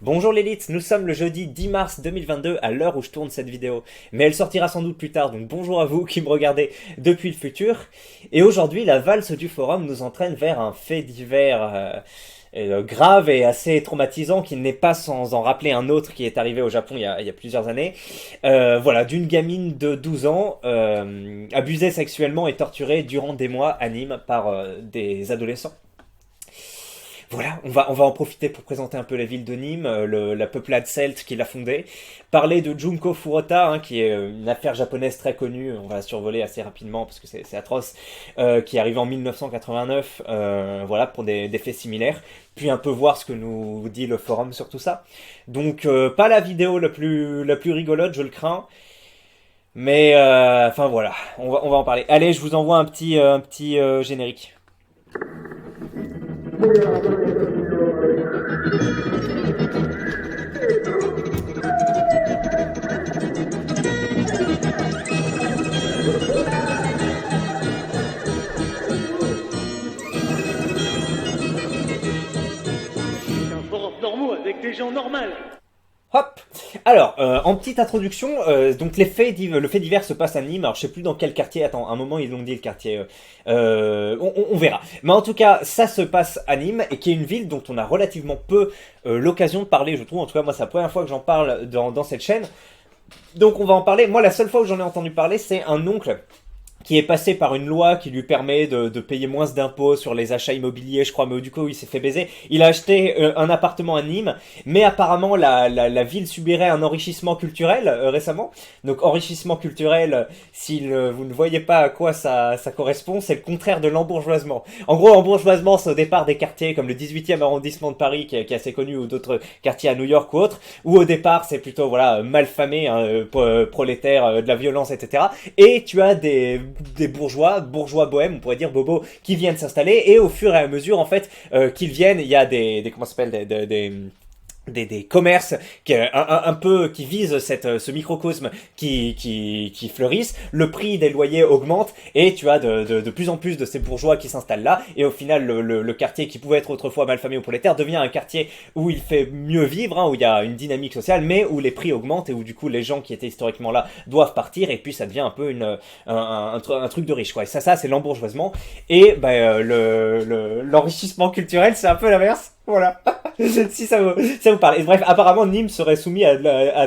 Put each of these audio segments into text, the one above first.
Bonjour l'élite, nous sommes le jeudi 10 mars 2022 à l'heure où je tourne cette vidéo. Mais elle sortira sans doute plus tard, donc bonjour à vous qui me regardez depuis le futur. Et aujourd'hui, la valse du forum nous entraîne vers un fait divers grave et assez traumatisant qui n'est pas sans en rappeler un autre qui est arrivé au Japon il y a plusieurs années. Voilà, d'une gamine de 12 ans abusée sexuellement et torturée durant des mois à Nîmes par des adolescents. Voilà, on va en profiter pour présenter un peu la ville de Nîmes, la peuplade celte qui l'a fondée, parler de Junko Furuta, hein, qui est une affaire japonaise très connue, on va la survoler assez rapidement parce que c'est atroce, qui est arrivée en 1989, voilà, pour des faits similaires, puis un peu voir ce que nous dit le forum sur tout ça. Donc, pas la vidéo la plus rigolote, je le crains, mais enfin voilà, on va en parler. Allez, je vous envoie un petit générique. Un forum normaux avec des gens normaux. Hop. Alors, en petite introduction, donc le fait divers se passe à Nîmes. Alors, je sais plus dans quel quartier. Attends, un moment ils l'ont dit le quartier. On verra. Mais en tout cas, ça se passe à Nîmes et qui est une ville dont on a relativement peu l'occasion de parler, je trouve. En tout cas, moi, c'est la première fois que j'en parle dans cette chaîne. Donc, on va en parler. Moi, la seule fois où j'en ai entendu parler, c'est un oncle qui est passé par une loi qui lui permet de payer moins d'impôts sur les achats immobiliers, je crois, mais du coup, il s'est fait baiser. Il a acheté un appartement à Nîmes, mais apparemment, la ville subirait un enrichissement culturel récemment. Donc, enrichissement culturel, si vous ne voyez pas à quoi ça correspond, c'est le contraire de l'embourgeoisement. En gros, l'embourgeoisement, c'est au départ des quartiers comme le 18e arrondissement de Paris, qui est assez connu, ou d'autres quartiers à New York ou autres, où au départ, c'est plutôt, voilà, malfamé, hein, prolétaires, de la violence, etc. Et tu as des bourgeois bohèmes, on pourrait dire bobos, qui viennent s'installer, et au fur et à mesure, en fait, qu'ils viennent, il y a des comment ça s'appelle, des commerces un peu qui visent ce microcosme qui fleurissent, le prix des loyers augmente et tu as de plus en plus de ces bourgeois qui s'installent là, et au final le quartier qui pouvait être autrefois malfamé ou prolétaire devient un quartier où il fait mieux vivre, hein, où il y a une dynamique sociale, mais où les prix augmentent et où du coup les gens qui étaient historiquement là doivent partir, et puis ça devient un peu un truc de riche, quoi. Et ça c'est l'embourgeoisement. Et l'enrichissement culturel, c'est un peu l'inverse. Voilà. Si ça vous parle. Et bref, apparemment, Nîmes serait soumis à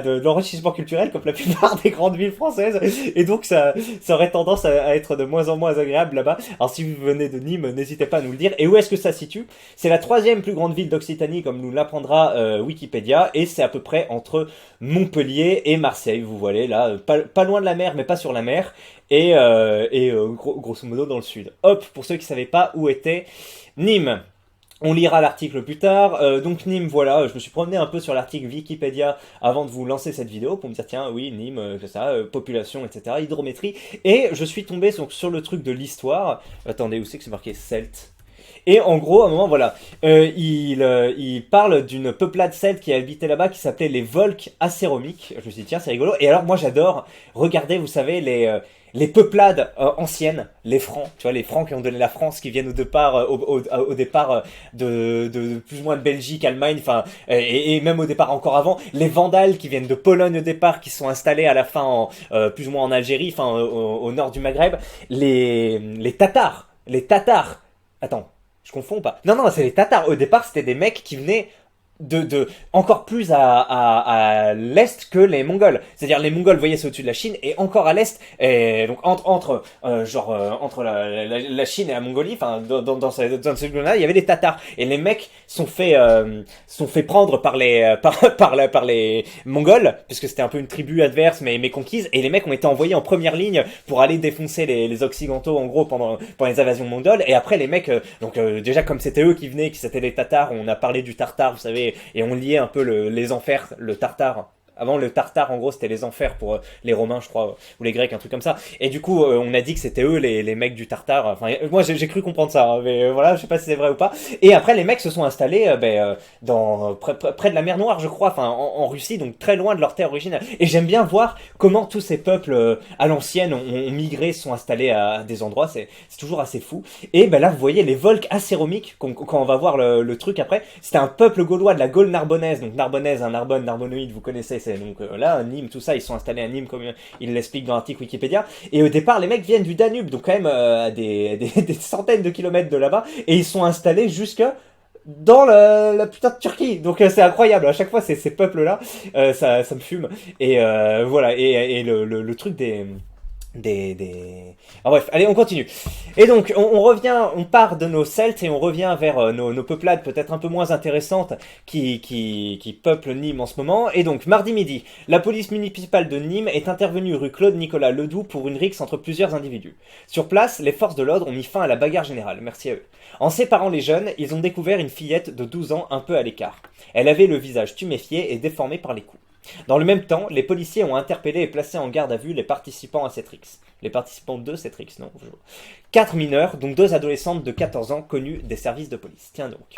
de l'enrichissement culturel, comme la plupart des grandes villes françaises. Et donc, ça aurait tendance à être de moins en moins agréable là-bas. Alors, si vous venez de Nîmes, n'hésitez pas à nous le dire. Et où est-ce que ça se situe? C'est la troisième plus grande ville d'Occitanie, comme nous l'apprendra Wikipédia. Et c'est à peu près entre Montpellier et Marseille. Vous voyez, là, pas loin de la mer, mais pas sur la mer. Et grosso modo dans le sud. Hop, pour ceux qui ne savaient pas où était Nîmes. On lira l'article plus tard. Donc Nîmes, voilà, je me suis promené un peu sur l'article Wikipédia avant de vous lancer cette vidéo pour me dire tiens, oui, Nîmes, c'est ça, population, etc., hydrométrie. Et je suis tombé sur le truc de l'histoire. Attendez, où c'est que c'est marqué Celte? Et en gros, à un moment, voilà, il parle d'une peuplade celte qui habitait là-bas, qui s'appelait les Volques acéromiques. Je me suis dit, tiens, c'est rigolo. Et alors, moi, j'adore regarder, vous savez, les peuplades anciennes, les Francs, tu vois, les Francs qui ont donné la France, qui viennent au départ de plus ou moins de Belgique, Allemagne, enfin, et même au départ encore avant, les Vandales qui viennent de Pologne au départ, qui sont installés à la fin plus ou moins en Algérie, enfin, au nord du Maghreb, les Tatars, attends, je confonds pas. Non, non, c'est les Tatars. Au départ, c'était des mecs qui venaient encore plus à l'est que les Mongols. C'est-à-dire les Mongols, vous voyez, c'est au-dessus de la Chine, et encore à l'est, et donc entre la Chine et la Mongolie, enfin dans ce zone-là, il y avait les Tatars, et les mecs sont fait prendre par les Mongols, puisque c'était un peu une tribu adverse mais conquise, et les mecs ont été envoyés en première ligne pour aller défoncer les Occidentaux en gros pendant les invasions mongoles. Et après les mecs, déjà comme c'était eux qui venaient, qui c'était les Tatars, on a parlé du Tartare, vous savez, et on liait un peu les enfers, le Tartare, Avant, le Tartare, en gros, c'était les enfers pour les Romains, je crois, ou les Grecs, un truc comme ça. Et du coup, on a dit que c'était eux, les mecs du Tartare. Enfin, moi, j'ai cru comprendre ça, hein, mais voilà, je sais pas si c'est vrai ou pas. Et après, les mecs se sont installés près de la mer Noire, je crois, enfin, en Russie, donc très loin de leur terre originale. Et j'aime bien voir comment tous ces peuples à l'ancienne ont migré, se sont installés à des endroits. C'est toujours assez fou. Et ben là, vous voyez les Volques acéromiques, quand on va voir le truc après. C'était un peuple gaulois de la Gaule narbonnaise. Donc Narbonnaise, un Narbonne, Narbonoïde, vous connaissez. C'est donc là, Nîmes, tout ça, ils sont installés à Nîmes comme il l'explique dans l'article Wikipédia. Et au départ, les mecs viennent du Danube, donc quand même à des centaines de kilomètres de là-bas. Et ils sont installés jusque dans la putain de Turquie. Donc c'est incroyable. À chaque fois, ces peuples-là, ça me fume. Et voilà. Et le truc Ah bref, allez, on continue. Et donc, on revient, on part de nos Celtes et on revient vers nos peuplades peut-être un peu moins intéressantes qui peuplent Nîmes en ce moment. Et donc, mardi midi, la police municipale de Nîmes est intervenue rue Claude-Nicolas Ledoux pour une rixe entre plusieurs individus. Sur place, les forces de l'ordre ont mis fin à la bagarre générale, merci à eux. En séparant les jeunes, ils ont découvert une fillette de 12 ans un peu à l'écart. Elle avait le visage tuméfié et déformé par les coups. Dans le même temps, les policiers ont interpellé et placé en garde à vue les participants à cette rixe. Les participants de cette rixe, non. 4 mineurs, donc 2 adolescentes de 14 ans connus des services de police. Tiens donc.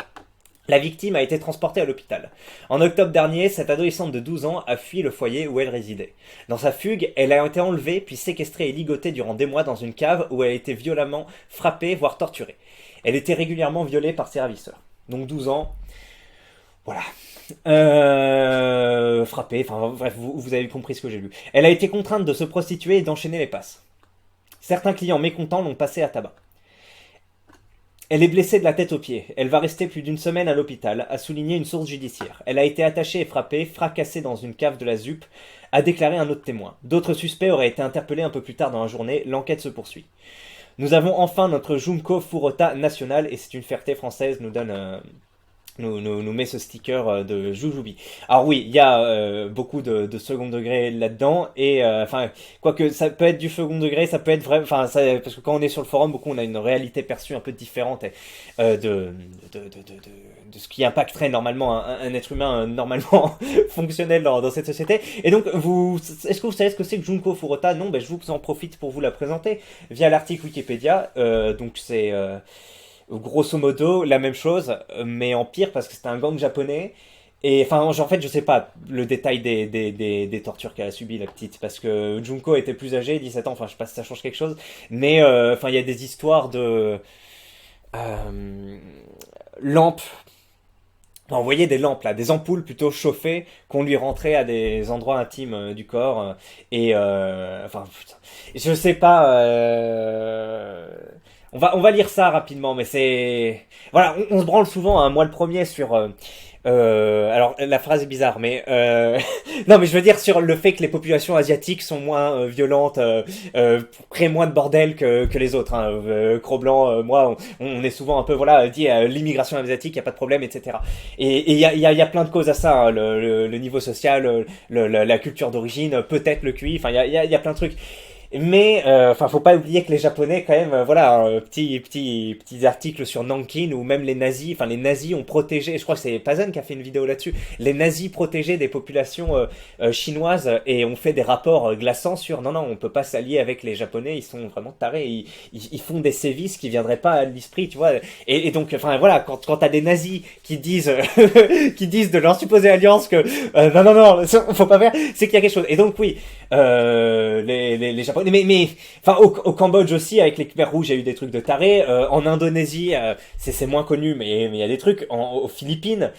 La victime a été transportée à l'hôpital. En octobre dernier, cette adolescente de 12 ans a fui le foyer où elle résidait. Dans sa fugue, elle a été enlevée puis séquestrée et ligotée durant des mois dans une cave où elle a été violemment frappée, voire torturée. Elle était régulièrement violée par ses ravisseurs. Donc 12 ans, voilà. Frappée, enfin bref, vous avez compris ce que j'ai lu. Elle a été contrainte de se prostituer et d'enchaîner les passes. Certains clients mécontents l'ont passée à tabac. Elle est blessée de la tête aux pieds. Elle va rester plus d'une semaine à l'hôpital, a souligné une source judiciaire. Elle a été attachée et frappée, fracassée dans une cave de la ZUP, a déclaré un autre témoin. D'autres suspects auraient été interpellés un peu plus tard dans la journée. L'enquête se poursuit. Nous avons enfin notre Junko Furuta national et c'est une fierté française, nous met ce sticker de Jujubee. Alors oui, il y a beaucoup de second degré là-dedans, et enfin, quoique ça peut être du second degré, ça peut être vrai, enfin, parce que quand on est sur le forum, beaucoup on a une réalité perçue un peu différente de ce qui impacterait normalement un être humain normalement fonctionnel dans cette société. Et donc, est-ce que vous savez ce que c'est que Junko Furuta? Non, ben je vous en profite pour vous la présenter via l'article Wikipédia. Donc c'est grosso modo la même chose, mais en pire parce que c'était un gang japonais. Et enfin, en fait, je sais pas le détail des tortures qu'elle a subies, la petite, parce que Junko était plus âgée, 17 ans, enfin, je sais pas si ça change quelque chose, mais enfin, il y a des histoires de lampes. Enfin, vous voyez des lampes là, des ampoules plutôt chauffées qu'on lui rentrait à des endroits intimes du corps. Enfin, putain, je sais pas. On va lire ça rapidement, mais c'est voilà, on se branle souvent, hein, moi le premier sur alors la phrase est bizarre, mais non, mais je veux dire sur le fait que les populations asiatiques sont moins violentes, créent moins de bordel que les autres. Hein. Cro-Blanc, moi, on est souvent un peu voilà dit l'immigration asiatique, y a pas de problème, etc. Et il y a plein de causes à ça, hein, le niveau social, la culture d'origine, peut-être le QI, enfin il y a plein de trucs. Mais enfin, faut pas oublier que les Japonais, quand même, voilà, petits articles sur Nankin ou même les nazis. Enfin, les nazis ont protégé. Je crois que c'est Pazan qui a fait une vidéo là-dessus. Les nazis protégeaient des populations chinoises et ont fait des rapports glaçants sur non, on peut pas s'allier avec les Japonais. Ils sont vraiment tarés. Ils font des sévices qui viendraient pas à l'esprit, tu vois. Et donc, enfin, voilà, quand t'as des nazis qui disent qui disent de leur supposée alliance que non, faut pas faire, c'est qu'il y a quelque chose. Et donc oui, les Japonais. Mais enfin au Cambodge aussi avec les Khmers rouges il y a eu des trucs de tarés. En Indonésie c'est moins connu mais il y a des trucs. Aux Philippines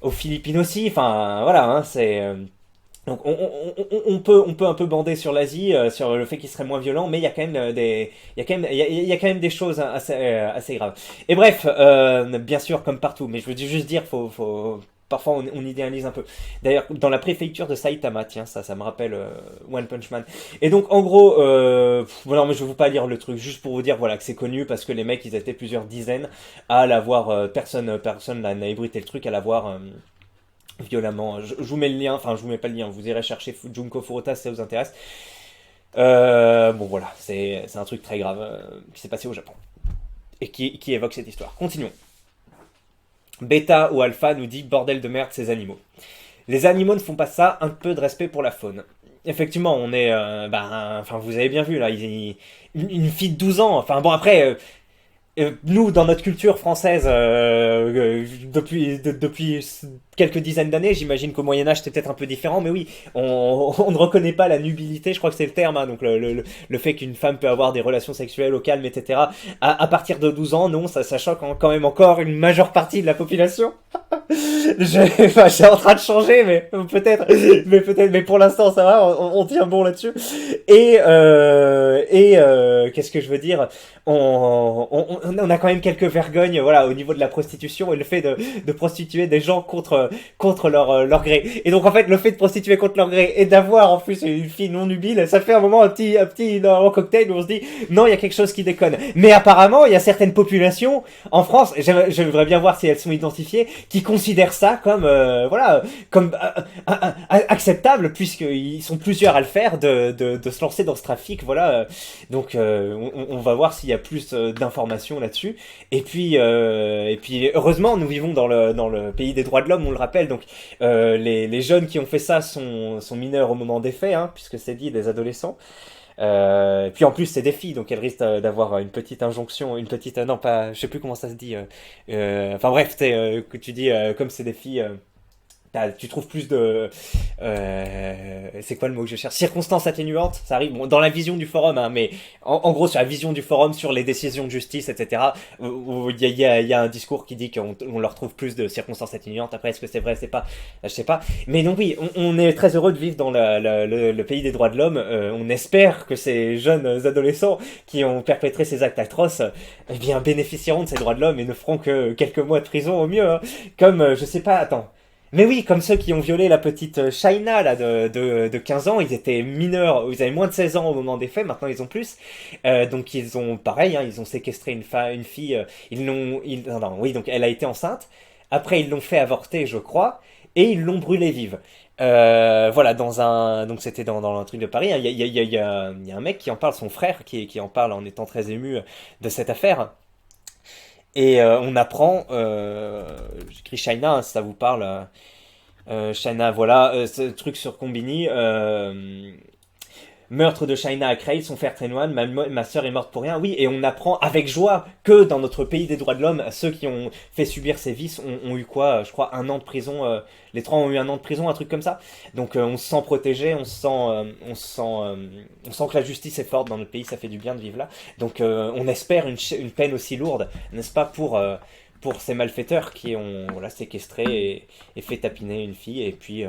aussi. Enfin voilà hein, c'est donc on peut un peu bander sur l'Asie sur le fait qu'il serait moins violent mais il y a quand même il y a quand même des choses assez graves. Et bref bien sûr comme partout mais je veux juste dire faut parfois on idéalise un peu. D'ailleurs, dans la préfecture de Saitama, tiens, ça me rappelle One Punch Man. Et donc, en gros, voilà, mais je vais vous pas lire le truc, juste pour vous dire voilà que c'est connu parce que les mecs, ils étaient plusieurs dizaines à l'avoir, personne n'a ébruité le truc, à l'avoir violemment. Je vous mets le lien, enfin, je vous mets pas le lien, vous irez chercher Junko Furuta si ça vous intéresse. Bon, voilà, c'est un truc très grave qui s'est passé au Japon et qui évoque cette histoire. Continuons. Beta ou Alpha nous dit bordel de merde ces animaux. les animaux ne font pas ça, un peu de respect pour la faune. Effectivement, on est, enfin, vous avez bien vu là, une fille de 12 ans. Enfin bon, après, nous, dans notre culture française, depuis quelques dizaines d'années, j'imagine qu'au Moyen Âge c'était peut-être un peu différent, mais oui, on ne reconnaît pas la nubilité, je crois que c'est le terme, hein, donc le fait qu'une femme peut avoir des relations sexuelles au calme, etc. À partir de 12 ans, non, ça choque quand même encore une majeure partie de la population. Enfin, je suis en train de changer, mais pour l'instant ça va, on tient bon là-dessus. Qu'est-ce que je veux dire? On a quand même quelques vergognes, voilà, au niveau de la prostitution et le fait de prostituer des gens contre leur gré. Et donc en fait, le fait de prostituer contre leur gré et d'avoir en plus une fille non nubile, ça fait un moment un petit cocktail où on se dit non, il y a quelque chose qui déconne. Mais apparemment, il y a certaines populations en France, je voudrais bien voir si elles sont identifiées, qui considèrent ça comme voilà, comme acceptable puisqu'ils sont plusieurs à le faire de se lancer dans ce trafic, voilà. Donc on va voir s'il y a plus d'informations là-dessus. Et puis heureusement, nous vivons dans le pays des droits de l'homme, on le rappelle. Donc les jeunes qui ont fait ça sont mineurs au moment des faits, hein, puisque c'est dit des adolescents. Et puis en plus c'est des filles, donc elles risquent d'avoir une petite injonction, une petite non pas, je sais plus comment ça se dit. Enfin bref, que tu dis comme c'est des filles. Tu trouves plus de... c'est quoi le mot que je cherche? Circonstances atténuantes, ça arrive. Bon, dans la vision du forum, hein, mais en gros, sur la vision du forum, sur les décisions de justice, etc., où il y a un discours qui dit qu'on leur trouve plus de circonstances atténuantes. Après, est-ce que c'est vrai? C'est pas... Je sais pas. Mais donc oui, on est très heureux de vivre dans le pays des droits de l'homme. On espère que ces jeunes adolescents qui ont perpétré ces actes atroces, eh bien, bénéficieront de ces droits de l'homme et ne feront que quelques mois de prison au mieux. Hein. Comme, je sais pas, attends... Mais oui, comme ceux qui ont violé la petite Shaina là, de 15 ans, ils étaient mineurs, ils avaient moins de 16 ans au moment des faits, maintenant ils ont plus. Donc ils ont, pareil, hein, ils ont séquestré une fille, non, oui, donc elle a été enceinte, après ils l'ont fait avorter, je crois, et ils l'ont brûlée vive. Voilà, donc c'était dans un truc de Paris, hein. Il y a un mec qui en parle, son frère, qui en parle en étant très ému de cette affaire. Et on apprend, j'écris China, hein, si ça vous parle, China, voilà, ce truc sur Combini, meurtre de Shaina à Creil, son frère Trénoine, ma sœur est morte pour rien. Oui, et on apprend avec joie que dans notre pays des droits de l'homme, ceux qui ont fait subir ces vices ont eu quoi, je crois, un an de prison. Les trois ont eu un an de prison, un truc comme ça. Donc on se sent protégé, on sent que la justice est forte dans notre pays, ça fait du bien de vivre là. Donc on espère une peine aussi lourde, n'est-ce pas, pour ces malfaiteurs qui ont voilà, séquestré et fait tapiner une fille et puis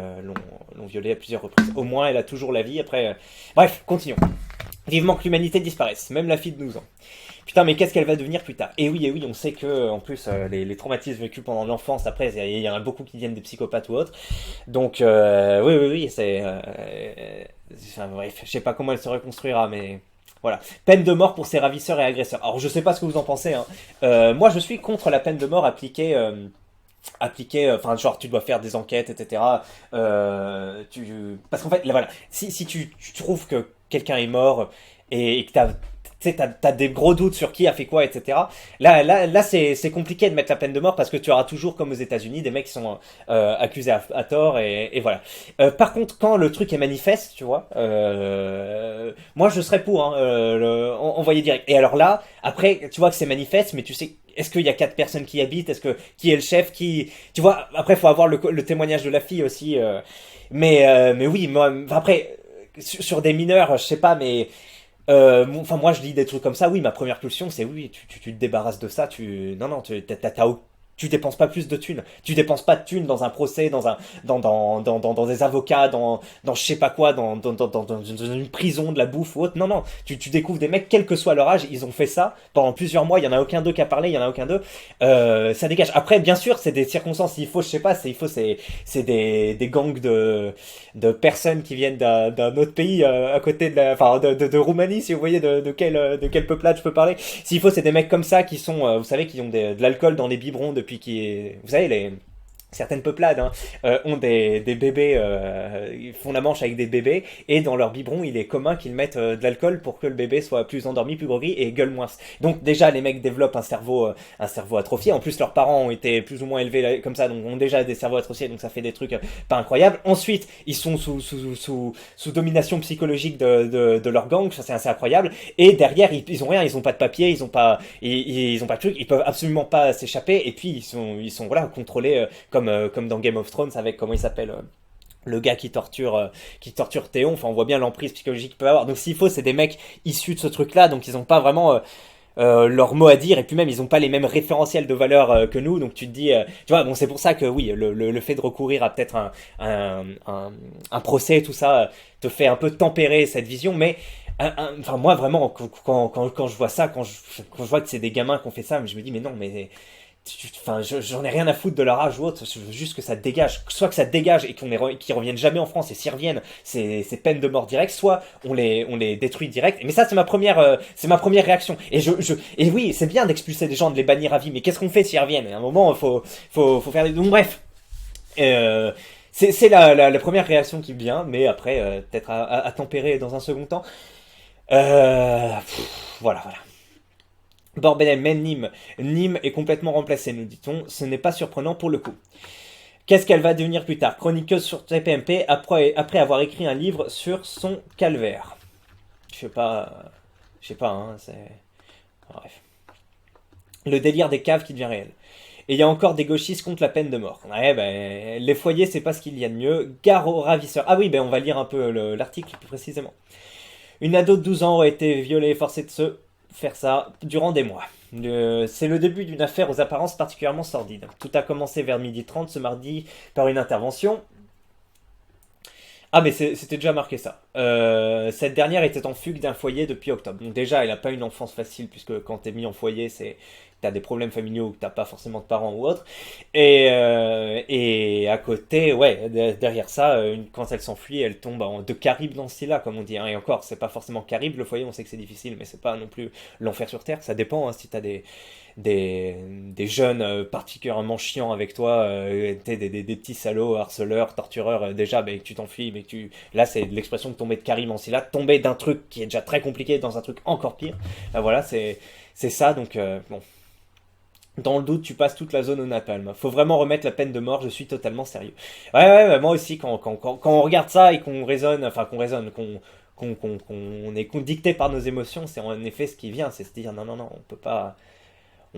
l'ont violée à plusieurs reprises. Au moins, elle a toujours la vie. Après, bref, continuons. Vivement que l'humanité disparaisse, même la fille de 12 ans. Putain, mais qu'est-ce qu'elle va devenir plus tard? Et oui, on sait que en plus les traumatismes vécus pendant l'enfance, après, il y en a beaucoup qui viennent des psychopathes ou autres. Donc, oui, c'est. Enfin, bref, je sais pas comment elle se reconstruira, mais. Voilà. Peine de mort pour ces ravisseurs et agresseurs. Alors je sais pas ce que vous en pensez. Hein. Moi je suis contre la peine de mort appliquée. Enfin genre tu dois faire des enquêtes, etc. Parce qu'en fait là, voilà, si tu trouves que quelqu'un est mort et que tu sais, t'as des gros doutes sur qui a fait quoi, etc. Là c'est compliqué de mettre la peine de mort parce que tu auras toujours, comme aux États-Unis, des mecs qui sont accusés à tort et voilà. Par contre, quand le truc est manifeste, tu vois, moi je serais pour hein, envoyer direct. Et alors là, après, tu vois que c'est manifeste, mais tu sais, est-ce qu'il y a quatre personnes qui y habitent, est-ce que qui est le chef, qui, tu vois, après faut avoir le témoignage de la fille aussi. Mais oui, moi, après sur des mineurs, je sais pas, mais enfin moi je lis des trucs comme ça, oui, ma première pulsion c'est oui, tu te débarrasses de ça, non, tu dépenses pas plus de thunes, tu dépenses pas de thunes dans un procès, dans des avocats, dans je sais pas quoi, dans une prison, de la bouffe ou autre, non, tu découvres des mecs, quel que soit leur âge, ils ont fait ça pendant plusieurs mois, il y en a aucun d'eux qui a parlé, il y en a aucun d'eux, ça dégage. Après bien sûr c'est des circonstances, il faut, je sais pas, c'est des gangs de personnes qui viennent d'un autre pays à côté de Roumanie, si vous voyez de quel peuplade je peux parler. S'il faut, c'est des mecs comme ça qui sont, vous savez, qui ont de l'alcool dans les biberons depuis vous savez, certaines peuplades hein, ont des bébés, ils font la manche avec des bébés, et dans leur biberon, il est commun qu'ils mettent de l'alcool pour que le bébé soit plus endormi, plus groggy et gueule moins. Donc déjà, les mecs développent un cerveau atrophié. En plus, leurs parents ont été plus ou moins élevés comme ça, donc ont déjà des cerveaux atrophiés, donc ça fait des trucs pas incroyables. Ensuite, ils sont sous domination psychologique de leur gang, ça c'est assez incroyable. Et derrière, ils ont rien, ils ont pas de papier, ils ont pas de trucs, ils peuvent absolument pas s'échapper. Et puis ils sont voilà contrôlés comme dans Game of Thrones avec comment il s'appelle le gars qui torture Théon. Enfin, on voit bien l'emprise psychologique qu'il peut avoir. Donc s'il faut, c'est des mecs issus de ce truc-là, donc ils ont pas vraiment leur mot à dire, et puis même ils ont pas les mêmes référentiels de valeur que nous, donc tu te dis tu vois, bon, c'est pour ça que oui, le fait de recourir à peut-être un procès, tout ça te fait un peu tempérer cette vision. Mais enfin moi vraiment quand je vois ça, quand je vois que c'est des gamins qui ont fait ça, je me dis mais non, mais enfin, j'en ai rien à foutre de leur âge ou autre, je veux juste que ça dégage. Soit que ça dégage et qu'ils reviennent jamais en France, et s'ils reviennent, c'est peine de mort directe, soit on les détruit direct. Mais ça, c'est ma première réaction. Et oui, c'est bien d'expulser des gens, de les bannir à vie, mais qu'est-ce qu'on fait s'ils reviennent? À un moment, faut faire des. Donc, bref. C'est la première réaction qui me vient, mais après, peut-être à tempérer dans un second temps. Voilà, voilà. Borbenel mène Nîmes. Nîmes est complètement remplacé, nous dit-on. Ce n'est pas surprenant pour le coup. Qu'est-ce qu'elle va devenir plus tard? Chroniqueuse sur TPMP après avoir écrit un livre sur son calvaire. Je sais pas. Je sais pas, hein, c'est. Bref. Le délire des caves qui devient réel. Et il y a encore des gauchistes contre la peine de mort. Ouais, ben, les foyers, c'est pas ce qu'il y a de mieux. Gare aux ravisseurs. Ah oui, ben, on va lire un peu l'article plus précisément. Une ado de 12 ans aurait été violée et forcée de se faire ça durant des mois. C'est le début d'une affaire aux apparences particulièrement sordides. Tout a commencé vers 12h30 ce mardi par une intervention. Ah mais c'était déjà marqué ça. Cette dernière était en fugue d'un foyer depuis octobre. Donc déjà, elle n'a pas une enfance facile, puisque quand t'es mis en foyer, t'as des problèmes familiaux ou que t'as pas forcément de parents ou autre. Et à côté, ouais, derrière ça, quand elle s'enfuit, elle tombe de Caribe dans ce style-là, comme on dit, hein. Et encore, c'est pas forcément Caribe, le foyer, on sait que c'est difficile, mais c'est pas non plus l'enfer sur Terre. Ça dépend, hein, si t'as des jeunes particulièrement chiants avec toi, des petits salauds, harceleurs, tortureurs, déjà, mais que tu t'enfuis, mais que tu. Là, c'est l'expression de tomber de Karim en là, tomber d'un truc qui est déjà très compliqué dans un truc encore pire. Voilà, c'est ça, donc bon. Dans le doute, tu passes toute la zone au napalm. Faut vraiment remettre la peine de mort, je suis totalement sérieux. Ouais, ouais, ouais, moi aussi, quand on regarde ça et qu'on raisonne, enfin qu'on raisonne, qu'on est dicté par nos émotions, c'est en effet ce qui vient, c'est se dire non, non, non, on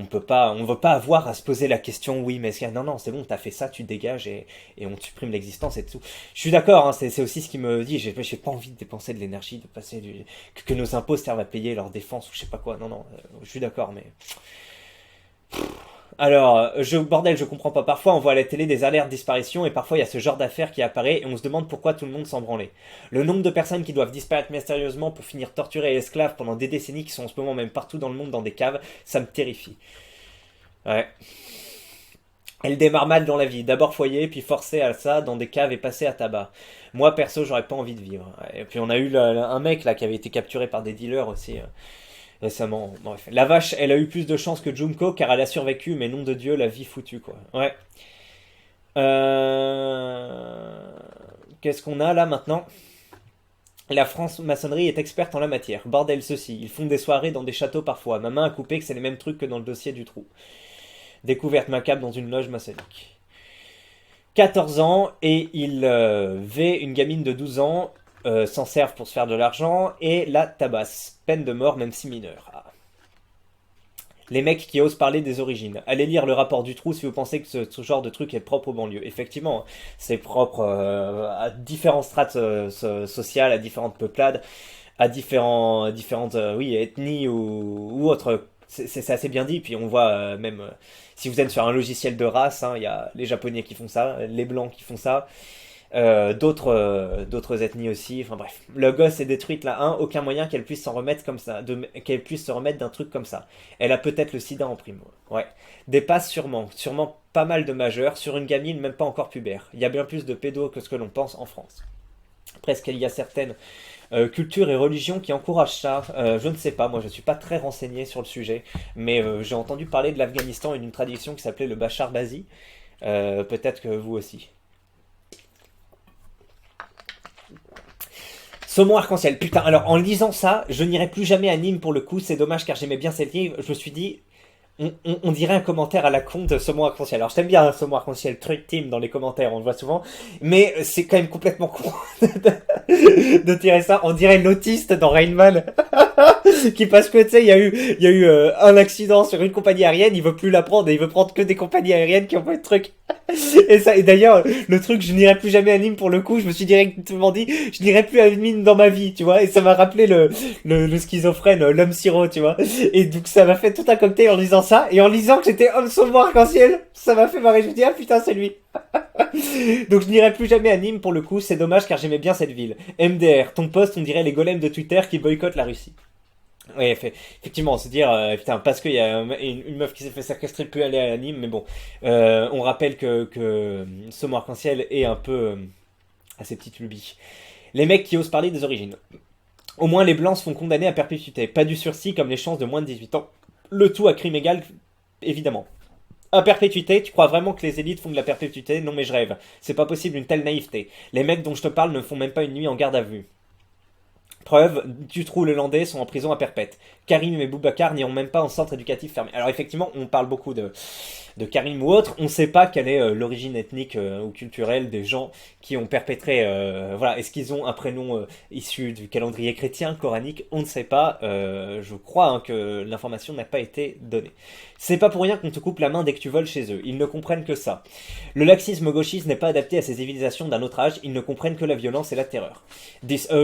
veut pas avoir à se poser la question, oui, mais non, non, c'est bon, t'as fait ça, tu te dégages et on te supprime l'existence et tout. Je suis d'accord, hein, c'est aussi ce qui me dit, j'ai pas envie de dépenser de l'énergie, de passer que nos impôts servent à payer leur défense ou je sais pas quoi. Non, non, je suis d'accord, mais. Alors, bordel, je comprends pas. Parfois, on voit à la télé des alertes de disparition et parfois il y a ce genre d'affaires qui apparaît et on se demande pourquoi tout le monde s'en branlait. Le nombre de personnes qui doivent disparaître mystérieusement pour finir torturées et esclaves pendant des décennies qui sont en ce moment même partout dans le monde dans des caves, ça me terrifie. Ouais. Elle démarre mal dans la vie. D'abord foyer, puis forcée à ça dans des caves et passée à tabac. Moi, perso, j'aurais pas envie de vivre. Ouais. Et puis on a eu un mec là qui avait été capturé par des dealers aussi. Récemment. Bref. La vache, elle a eu plus de chance que Junko car elle a survécu, mais nom de Dieu, la vie foutue quoi. Ouais. Qu'est-ce qu'on a là maintenant? La franc-maçonnerie est experte en la matière. Bordel ceci, ils font des soirées dans des châteaux parfois. Ma main a coupé que c'est les mêmes trucs que dans le dossier du trou. Découverte macabre dans une loge maçonnique. 14 ans et il vait une gamine de 12 ans, s'en servent pour se faire de l'argent et la tabasse. Peine de mort même si mineure. Ah. Les mecs qui osent parler des origines. Allez lire le rapport du trou si vous pensez que ce genre de truc est propre aux banlieues. Effectivement, c'est propre à différentes strates sociales, à différentes peuplades, à différentes oui, ethnies ou autres. C'est assez bien dit. Puis on voit même, si vous êtes sur un logiciel de race, hein, il y a les Japonais qui font ça, les Blancs qui font ça. D'autres ethnies aussi, enfin bref. Le gosse est détruite là, aucun moyen qu'elle puisse s'en remettre comme ça, qu'elle puisse se remettre d'un truc comme ça. Elle a peut-être le sida en prime. Ouais. Dépasse sûrement pas mal de majeurs, sur une gamine même pas encore pubère. Il y a bien plus de pédos que ce que l'on pense en France. Presque il y a certaines cultures et religions qui encouragent ça. Je ne sais pas, moi je suis pas très renseigné sur le sujet, mais j'ai entendu parler de l'Afghanistan et d'une tradition qui s'appelait le Bachar Bazi. Peut-être que vous aussi. Saumon arc-en-ciel. Putain, alors en lisant ça, je n'irai plus jamais à Nîmes pour le coup. C'est dommage car j'aimais bien cette livre. Je me suis dit, on dirait un commentaire à la con de Saumon arc-en-ciel. Alors je t'aime bien Saumon arc-en-ciel, truc team dans les commentaires, on le voit souvent. Mais c'est quand même complètement con de tirer ça. On dirait l'autiste dans Rain Man. Qui parce que tu sais, il y a eu un accident sur une compagnie aérienne, il veut plus la prendre et il veut prendre que des compagnies aériennes qui envoient le truc. Et d'ailleurs, le truc, je n'irai plus jamais à Nîmes pour le coup, je me suis directement dit, je n'irai plus à Nîmes dans ma vie, tu vois, et ça m'a rappelé le schizophrène, l'homme sirop, tu vois. Et donc ça m'a fait tout un cocktail en lisant ça, et en lisant que j'étais homme saumon arc-en-ciel, ça m'a fait marrer, je me dis, ah putain, c'est lui. Donc je n'irai plus jamais à Nîmes pour le coup, c'est dommage car j'aimais bien cette ville. MDR, ton poste, on dirait les golems de Twitter qui boycottent la Russie. Oui, effectivement, se dire, putain, parce qu'il y a une meuf qui s'est fait séquestrer, peut aller à Nîmes, mais bon, on rappelle que Saumon arc-en-ciel est un peu à ses petites lubies. Les mecs qui osent parler des origines. Au moins les blancs se font condamner à perpétuité, pas du sursis comme les chances de moins de 18 ans. Le tout à crime égal, évidemment. À perpétuité, tu crois vraiment que les élites font de la perpétuité? Non mais je rêve, c'est pas possible une telle naïveté. Les mecs dont je te parle ne font même pas une nuit en garde à vue. Preuve, Dutroux le Landais sont en prison à perpète. Karim et Boubacar n'iront même pas en centre éducatif fermé. Alors effectivement, on parle beaucoup de Karim ou autre. On ne sait pas quelle est l'origine ethnique ou culturelle des gens qui ont perpétré. Voilà, est-ce qu'ils ont un prénom issu du calendrier chrétien, coranique? On ne sait pas. Je crois hein, que l'information n'a pas été donnée. C'est pas pour rien qu'on te coupe la main dès que tu voles chez eux. Ils ne comprennent que ça. Le laxisme gauchiste n'est pas adapté à ces civilisations d'un autre âge. Ils ne comprennent que la violence et la terreur.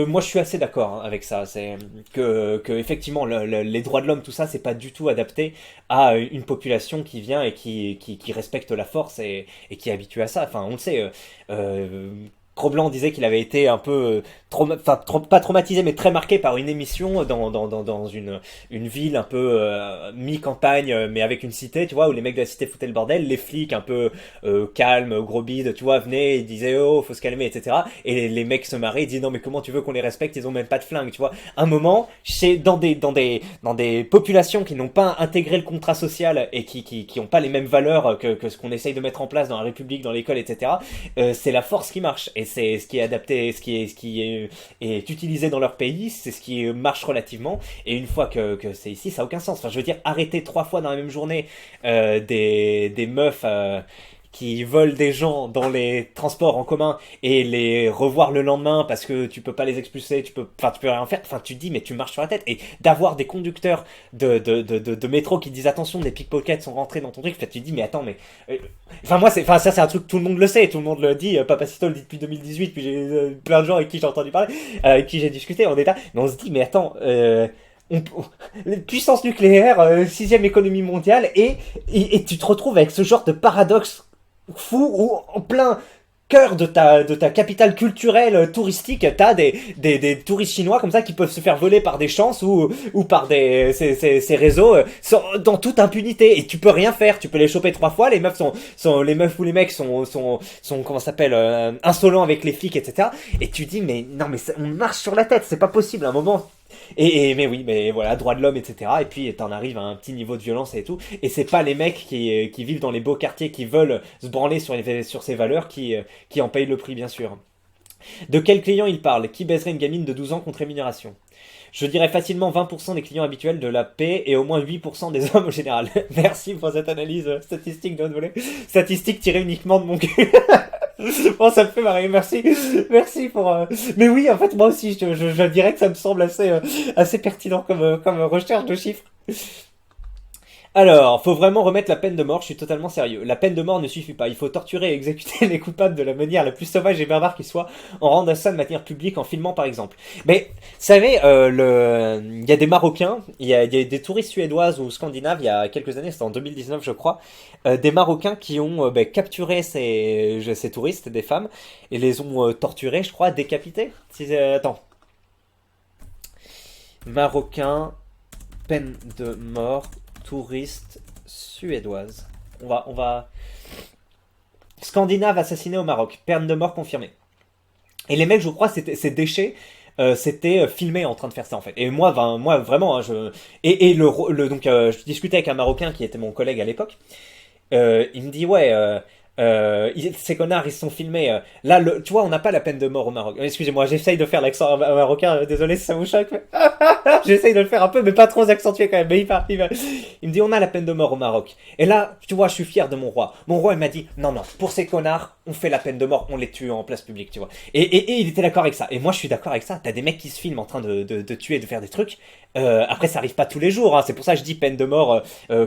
Moi, je suis assez d'accord hein, avec ça. C'est que effectivement, les droits de l'homme, tout ça, c'est pas du tout adapté à une population qui vient et qui respecte la force et qui est habituée à ça. Enfin, on le sait. Cro-Blanc disait qu'il avait été un peu, pas traumatisé, mais très marqué par une émission dans une ville un peu mi-campagne, mais avec une cité, tu vois, où les mecs de la cité foutaient le bordel, les flics un peu calmes, gros bides, tu vois, venaient, ils disaient oh, faut se calmer, etc. Et les mecs se marraient, ils disaient non mais comment tu veux qu'on les respecte, ils ont même pas de flingue, tu vois. Un moment, dans des populations qui n'ont pas intégré le contrat social et qui ont pas les mêmes valeurs que ce qu'on essaye de mettre en place dans la République, dans l'école, etc. C'est la force qui marche. Et c'est ce qui est adapté, ce qui est utilisé dans leur pays, c'est ce qui marche relativement. Et une fois que c'est ici, ça n'a aucun sens. Enfin, je veux dire, arrêter 3 fois dans la même journée des meufs qui volent des gens dans les transports en commun et les revoir le lendemain parce que tu peux pas les expulser, tu peux rien faire. Enfin, tu te dis, mais tu marches sur la tête. Et d'avoir des conducteurs de métro qui disent attention, des pickpockets sont rentrés dans ton truc. Enfin, tu te dis, mais attends, mais ça c'est un truc tout le monde le sait, tout le monde le dit. Papacito le dit depuis 2018, puis j'ai plein de gens avec qui j'ai entendu parler, avec qui j'ai discuté en état. Mais on se dit, mais attends. Puissance nucléaire, 6ème économie mondiale, et tu te retrouves avec ce genre de paradoxe fou où en plein cœur de ta capitale culturelle touristique, t'as des touristes chinois comme ça qui peuvent se faire voler par des chances ou par ces réseaux dans toute impunité, et tu peux rien faire, tu peux les choper 3 fois, les meufs les meufs ou les mecs sont comment ça s'appelle insolents avec les flics, etc. Et tu dis mais non mais on marche sur la tête, c'est pas possible à un moment. Mais oui, mais voilà, droits de l'homme, etc. Et puis t'en arrives à un petit niveau de violence et tout. Et c'est pas les mecs qui vivent dans les beaux quartiers, qui veulent se branler sur ces valeurs, qui en payent le prix, bien sûr. De quel client il parle? Qui baiserait une gamine de 12 ans contre rémunération? Je dirais facilement 20% des clients habituels de la paix et au moins 8% des hommes au général. Merci pour cette analyse statistique de notre volet. Statistique tirée uniquement de mon cul. Bon, ça me fait marrer, merci. Merci pour... Mais oui, en fait, moi aussi, je dirais que ça me semble assez pertinent comme recherche de chiffres. Alors, faut vraiment remettre la peine de mort, je suis totalement sérieux. La peine de mort ne suffit pas, il faut torturer et exécuter les coupables de la manière la plus sauvage et barbare qui soit, en rendant ça de manière publique, en filmant par exemple. Mais, vous savez, il y a des Marocains, il y a des touristes suédoises ou scandinaves, il y a quelques années, c'était en 2019 je crois, des Marocains qui ont capturé ces touristes, des femmes, et les ont torturés, je crois, décapités. Attends. Marocains, peine de mort... touriste suédoise. On va... Scandinave assassiné au Maroc. Peine de mort confirmée. Et les mecs, je crois, ces déchets, c'était filmé en train de faire ça, en fait. Et moi vraiment, hein, donc, je discutais avec un Marocain qui était mon collègue à l'époque. Il me dit, ouais... Ces connards, ils se sont filmés. Là, tu vois, on n'a pas la peine de mort au Maroc. Excusez-moi, j'essaye de faire l'accent marocain. Désolé si ça vous choque. Mais... j'essaye de le faire un peu, mais pas trop accentué quand même. Mais il me dit, on a la peine de mort au Maroc. Et là, tu vois, je suis fier de mon roi. Mon roi, il m'a dit, non, non, pour ces connards, on fait la peine de mort, on les tue en place publique, tu vois. Et il était d'accord avec ça. Et moi, je suis d'accord avec ça. T'as des mecs qui se filment en train de tuer, de faire des trucs. Après, ça arrive pas tous les jours. Hein. C'est pour ça que je dis peine de mort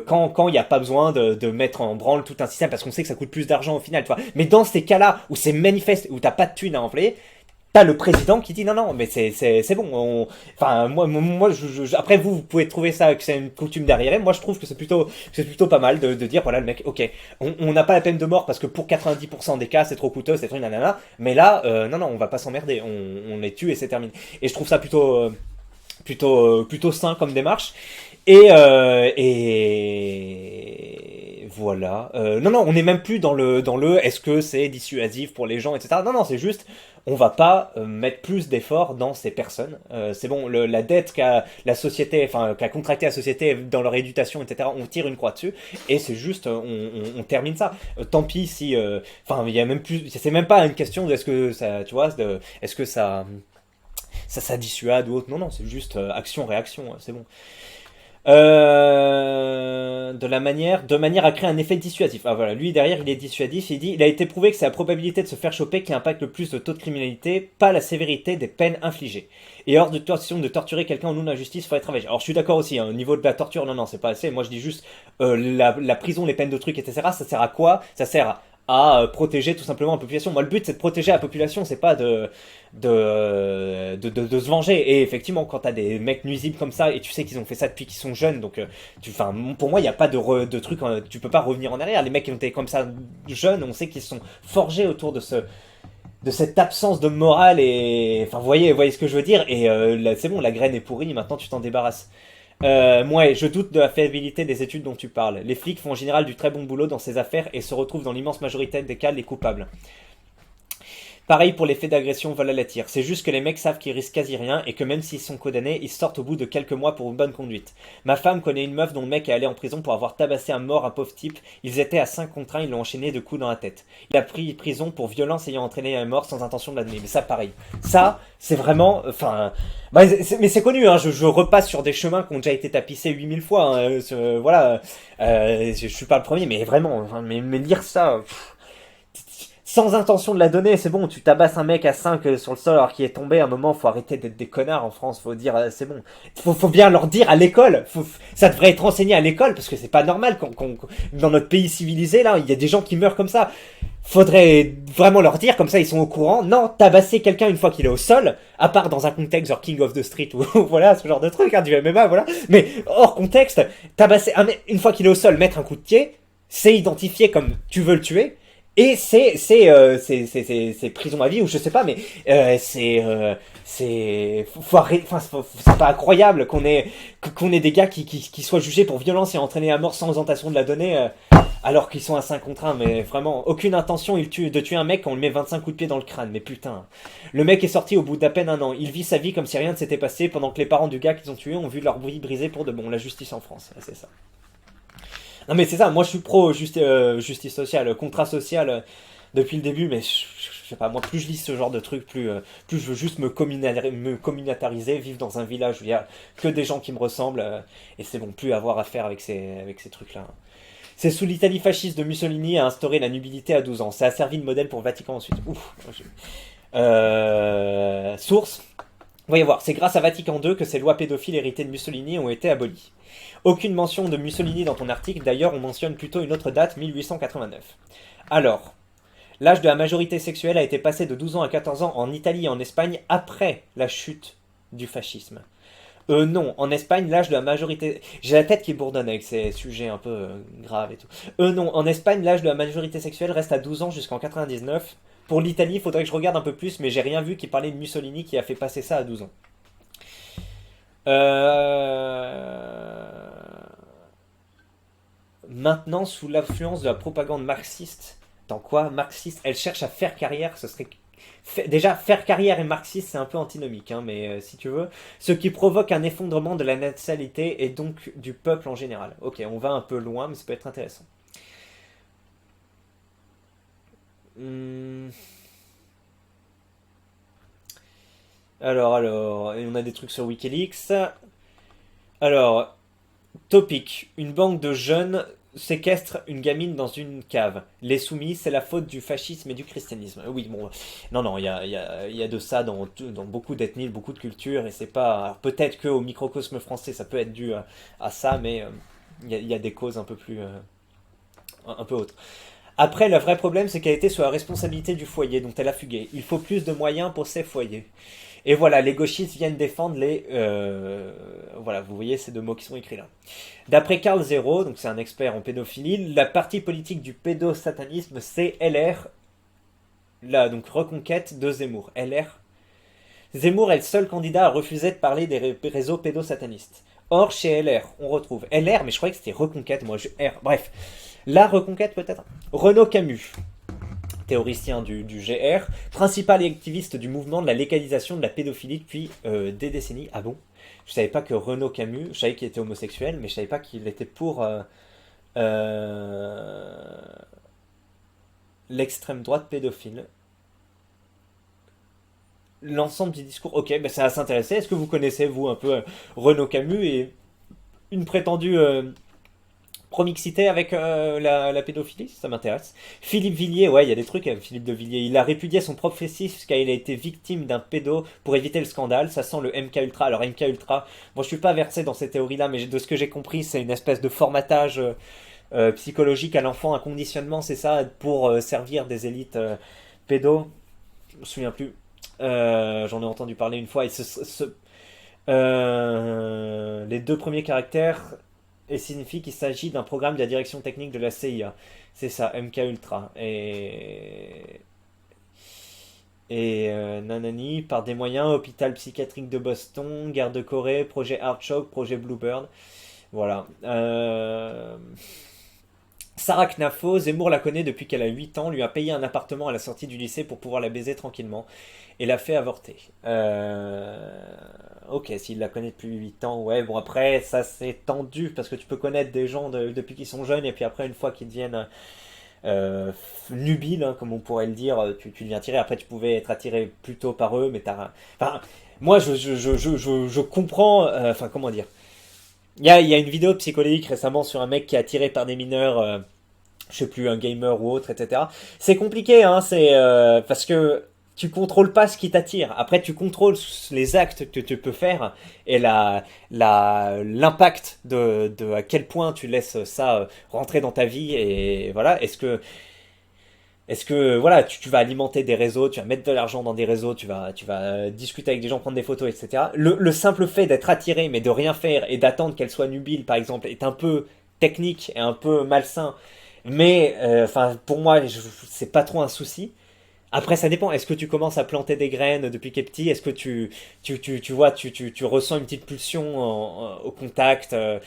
quand il n'y a pas besoin de mettre en branle tout un système parce qu'on sait que ça coûte plus d'argent au final, tu vois. Mais dans ces cas-là où c'est manifeste, où t'as pas de thunes à employer, t'as le président qui dit non, non, mais c'est bon. Enfin, moi après vous pouvez trouver ça que c'est une coutume derrière. Moi, je trouve que c'est plutôt pas mal de dire voilà le mec, ok, on n'a pas la peine de mort parce que pour 90% des cas c'est trop coûteux, c'est trop nanana. Mais là, non, non, on va pas s'emmerder, on les tue et c'est terminé. Et je trouve ça plutôt sain comme démarche. Et voilà. Non, non, on n'est même plus dans le est-ce que c'est dissuasif pour les gens, etc. Non, non, c'est juste, on va pas mettre plus d'efforts dans ces personnes. C'est bon, la dette qu'a la société, enfin, qu'a contracté la société dans leur éducation, etc. On tire une croix dessus et c'est juste, on termine ça. Tant pis si, enfin, il y a même plus, c'est même pas une question de est-ce que ça, tu vois, est-ce que ça dissuade ou autre. Non, non, c'est juste action-réaction, c'est bon. De manière à créer un effet dissuasif. Ah voilà, lui derrière il est dissuasif, il dit il a été prouvé que c'est la probabilité de se faire choper qui impacte le plus le taux de criminalité, pas la sévérité des peines infligées. Et hors de question de torturer quelqu'un au nom de la justice, il faudrait travailler. Alors je suis d'accord aussi, hein, au niveau de la torture, non, non, c'est pas assez. Moi je dis juste la prison, les peines de trucs, etc. Ça sert à quoi? Ça sert à protéger tout simplement la population. Moi, le but, c'est de protéger la population, c'est pas de se venger. Et effectivement, quand t'as des mecs nuisibles comme ça, et tu sais qu'ils ont fait ça depuis qu'ils sont jeunes, donc, pour moi, il n'y a pas de truc, tu peux pas revenir en arrière. Les mecs qui ont été comme ça jeunes, on sait qu'ils sont forgés autour de cette absence de morale et enfin voyez ce que je veux dire et là, c'est bon, la graine est pourrie, maintenant tu t'en débarrasses. Moi, je doute de la fiabilité des études dont tu parles. Les flics font en général du très bon boulot dans ces affaires et se retrouvent dans l'immense majorité des cas les coupables. Pareil pour les faits d'agression vol à la tire. C'est juste que les mecs savent qu'ils risquent quasi rien et que même s'ils sont condamnés, ils sortent au bout de quelques mois pour une bonne conduite. Ma femme connaît une meuf dont le mec est allé en prison pour avoir tabassé à mort un pauvre type. Ils étaient à 5 contre 1, ils l'ont enchaîné de coups dans la tête. Il a pris prison pour violence ayant entraîné un mort sans intention de l'admettre. Mais ça, pareil. Ça, c'est vraiment... Enfin... mais c'est connu, hein, je repasse sur des chemins qui ont déjà été tapissés 8000 fois. Hein, voilà. Je suis pas le premier, mais vraiment, enfin, mais lire ça... sans intention de la donner, c'est bon, tu tabasses un mec à 5 sur le sol alors qu'il est tombé, à un moment, faut arrêter d'être des connards en France, faut dire, c'est bon. Faut bien leur dire à l'école, ça devrait être enseigné à l'école, parce que c'est pas normal, dans notre pays civilisé, là, il y a des gens qui meurent comme ça. Faudrait vraiment leur dire, comme ça ils sont au courant, non, tabasser quelqu'un une fois qu'il est au sol, à part dans un contexte genre King of the Street, ou voilà, ce genre de truc, hein, du MMA, voilà. Mais hors contexte, tabasser un mec une fois qu'il est au sol, mettre un coup de pied, c'est identifié comme tu veux le tuer, et c'est prison à vie ou je sais pas, mais faut arrêter. Enfin, c'est pas incroyable qu'on ait des gars qui soient jugés pour violence et entraînés à mort sans intention de la donner, alors qu'ils sont à 5 contre 1. Mais vraiment aucune intention de tuer un mec quand on lui met 25 coups de pied dans le crâne. Mais putain, le mec est sorti au bout d'à peine un an. Il vit sa vie comme si rien ne s'était passé pendant que les parents du gars qu'ils ont tué ont vu leur vie brisée pour de bon. La justice en France, c'est ça. Non mais c'est ça, moi je suis pro justice sociale, contrat social depuis le début, mais je sais pas, moi plus je lis ce genre de trucs, plus je veux juste me communautariser, vivre dans un village où il y a que des gens qui me ressemblent, et c'est bon, plus avoir à faire avec ces trucs-là. C'est sous l'Italie fasciste de Mussolini a instauré la nubilité à 12 ans, ça a servi de modèle pour le Vatican ensuite. Ouf. Source. Voyez voir, c'est grâce à Vatican II que ces lois pédophiles héritées de Mussolini ont été abolies. Aucune mention de Mussolini dans ton article, d'ailleurs on mentionne plutôt une autre date, 1889. Alors, l'âge de la majorité sexuelle a été passé de 12 ans à 14 ans en Italie et en Espagne après la chute du fascisme. Non, en Espagne, l'âge de la majorité... J'ai la tête qui bourdonne avec ces sujets un peu graves et tout. Non, en Espagne, l'âge de la majorité sexuelle reste à 12 ans jusqu'en 99. Pour l'Italie, il faudrait que je regarde un peu plus, mais j'ai rien vu qui parlait de Mussolini qui a fait passer ça à 12 ans. Maintenant, sous l'influence de la propagande marxiste, dans quoi marxiste, elle cherche à faire carrière, ce serait... Déjà, faire carrière et marxiste, c'est un peu antinomique, hein, mais si tu veux, ce qui provoque un effondrement de la natalité et donc du peuple en général. Ok, on va un peu loin, mais ça peut être intéressant. Hmm. Alors, et on a des trucs sur Wikileaks. Alors, topic. Une banque de jeunes séquestre une gamine dans une cave. Les soumis, c'est la faute du fascisme et du christianisme. Oui, bon, non, non, il y a de ça dans beaucoup d'ethnies, beaucoup de cultures, et c'est pas... alors, peut-être qu'au microcosme français, ça peut être dû à ça, mais il y a des causes un peu plus... un peu autres. Après, le vrai problème, c'est qu'elle était sous la responsabilité du foyer, dont elle a fugué. Il faut plus de moyens pour ces foyers. Et voilà, les gauchistes viennent défendre les... voilà, vous voyez ces deux mots qui sont écrits là. D'après Carl Zero, donc c'est un expert en pédophilie, la partie politique du pédosatanisme, c'est LR, là, donc reconquête de Zemmour. LR. Zemmour est le seul candidat à refuser de parler des réseaux pédosatanistes. Or, chez LR, on retrouve LR, mais je croyais que c'était reconquête, moi, R. Bref, la reconquête peut-être. Renaud Camus, théoricien du GR, principal activiste du mouvement de la légalisation de la pédophilie depuis des décennies. Ah bon? Je savais pas que Renaud Camus, je savais qu'il était homosexuel, mais je savais pas qu'il était pour euh, l'extrême droite pédophile. L'ensemble du discours, ok, ben ça va s'intéresser. Est-ce que vous connaissez, vous, un peu Renaud Camus et une prétendue promixité avec la pédophilie? Ça m'intéresse. Philippe Villiers, ouais, il y a des trucs avec Philippe de Villiers. Il a répudié son propre fils car il a été victime d'un pédo pour éviter le scandale. Ça sent le MK Ultra. Alors MK Ultra, bon, je suis pas versé dans ces théories-là, mais de ce que j'ai compris, c'est une espèce de formatage psychologique à l'enfant, un conditionnement, c'est ça, pour servir des élites pédos. Je me souviens plus. J'en ai entendu parler une fois. Et les deux premiers caractères et signifie qu'il s'agit d'un programme de la direction technique de la CIA. C'est ça, MK Ultra. Et nanani, par des moyens, hôpital psychiatrique de Boston, guerre de Corée, projet Artshock, projet Bluebird. Voilà. Sarah Knafo, Zemmour la connaît depuis qu'elle a 8 ans, lui a payé un appartement à la sortie du lycée pour pouvoir la baiser tranquillement et l'a fait avorter. Ok, s'il la connaît depuis 8 ans, ouais, bon après, ça c'est tendu parce que tu peux connaître des gens depuis qu'ils sont jeunes et puis après, une fois qu'ils deviennent euh, nubiles, hein, comme on pourrait le dire, tu deviens attiré. Après, tu pouvais être attiré plutôt par eux, mais t'as. Enfin, moi je comprends, enfin, comment dire. Il y a une vidéo psychologique récemment sur un mec qui est attiré par des mineurs, je sais plus, un gamer ou autre, etc. C'est compliqué, hein, c'est parce que tu contrôles pas ce qui t'attire. Après, tu contrôles les actes que tu peux faire et l'impact de à quel point tu laisses ça rentrer dans ta vie. Et voilà, est-ce que voilà, tu vas alimenter des réseaux, tu vas mettre de l'argent dans des réseaux, tu vas discuter avec des gens, prendre des photos, etc. Le simple fait d'être attiré, mais de rien faire et d'attendre qu'elle soit nubile, par exemple, est un peu technique et un peu malsain. Mais enfin, pour moi, c'est pas trop un souci. Après, ça dépend. Est-ce que tu commences à planter des graines depuis qu'elle est petit? Est-ce que tu vois, tu ressens une petite pulsion au contact? Je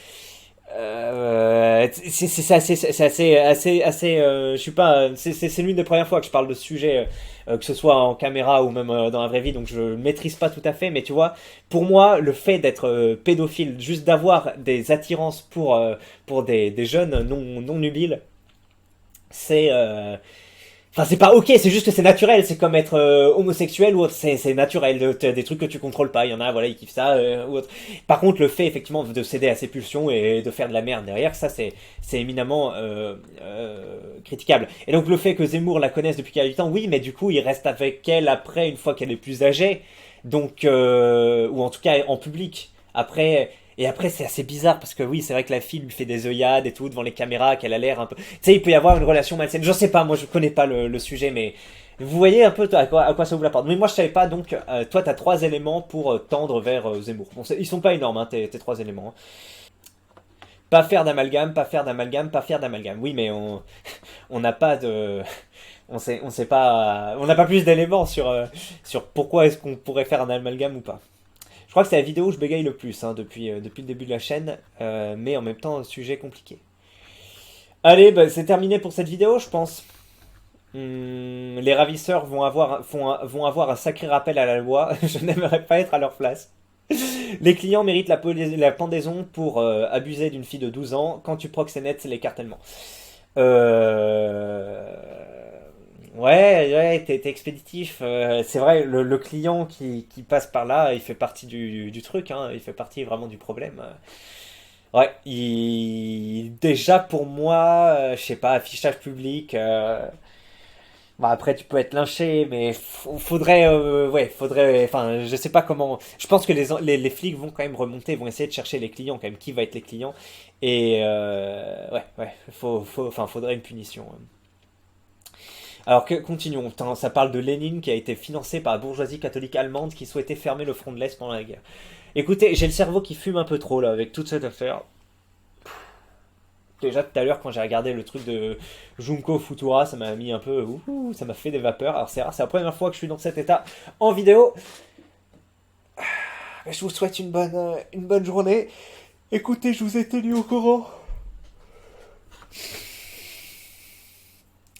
suis pas, c'est l'une des premières fois que je parle de ce sujet, que ce soit en caméra ou même dans la vraie vie, donc je ne maîtrise pas tout à fait, mais tu vois, pour moi, le fait d'être pédophile, juste d'avoir des attirances pour des jeunes non nubiles, c'est enfin, c'est pas ok, c'est juste que c'est naturel, c'est comme être homosexuel ou autre, c'est naturel, t'as des trucs que tu contrôles pas, il y en a, voilà, ils kiffent ça, ou autre. Par contre, le fait, effectivement, de céder à ses pulsions et de faire de la merde derrière, ça, c'est éminemment critiquable. Et donc, le fait que Zemmour la connaisse depuis qu'elle a 8 ans, oui, mais du coup, il reste avec elle après, une fois qu'elle est plus âgée, donc, ou en tout cas, en public. Après, et après, c'est assez bizarre parce que oui, c'est vrai que la fille lui fait des œillades et tout devant les caméras, qu'elle a l'air un peu. Tu sais, il peut y avoir une relation malsaine. Je sais pas, moi je connais pas le sujet, mais vous voyez un peu à quoi ça vous apporte. Mais moi je savais pas, donc toi t'as trois éléments pour tendre vers Zemmour. Bon, ils sont pas énormes, hein, tes trois éléments, hein. Pas faire d'amalgame, pas faire d'amalgame, pas faire d'amalgame. Oui, mais on n'a pas de. On sait pas. On n'a pas plus d'éléments sur pourquoi est-ce qu'on pourrait faire un amalgame ou pas. Je crois que c'est la vidéo où je bégaye le plus hein, depuis le début de la chaîne, mais en même temps, un sujet compliqué. Allez, bah, c'est terminé pour cette vidéo, je pense. Les ravisseurs vont avoir un sacré rappel à la loi. Je n'aimerais pas être à leur place. Les clients méritent la pendaison pour abuser d'une fille de 12 ans. Quand tu proxénètes, c'est l'écartèlement. Euh... Ouais, t'es expéditif. C'est vrai, le client qui passe par là, il fait partie du truc, hein, il fait partie vraiment du problème. Ouais, déjà pour moi, je sais pas, affichage public. Bon, après, tu peux être lynché, mais faudrait, ouais, faudrait, enfin, je sais pas comment. Je pense que les flics vont quand même remonter, vont essayer de chercher les clients, quand même, qui va être les clients. Et ouais, enfin, faudrait une punition. Alors que continuons. Putain, ça parle de Lénine qui a été financé par la bourgeoisie catholique allemande qui souhaitait fermer le front de l'Est pendant la guerre. Écoutez, j'ai le cerveau qui fume un peu trop là avec toute cette affaire. Déjà tout à l'heure quand j'ai regardé le truc de Junko Futura, ça m'a mis un peu, ça m'a fait des vapeurs. Alors c'est rare, c'est la première fois que je suis dans cet état en vidéo. Je vous souhaite une bonne journée. Écoutez, je vous ai tenu au courant.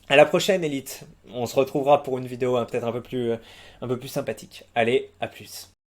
À la prochaine, Elite. On se retrouvera pour une vidéo peut-être un peu plus sympathique. Allez, à plus.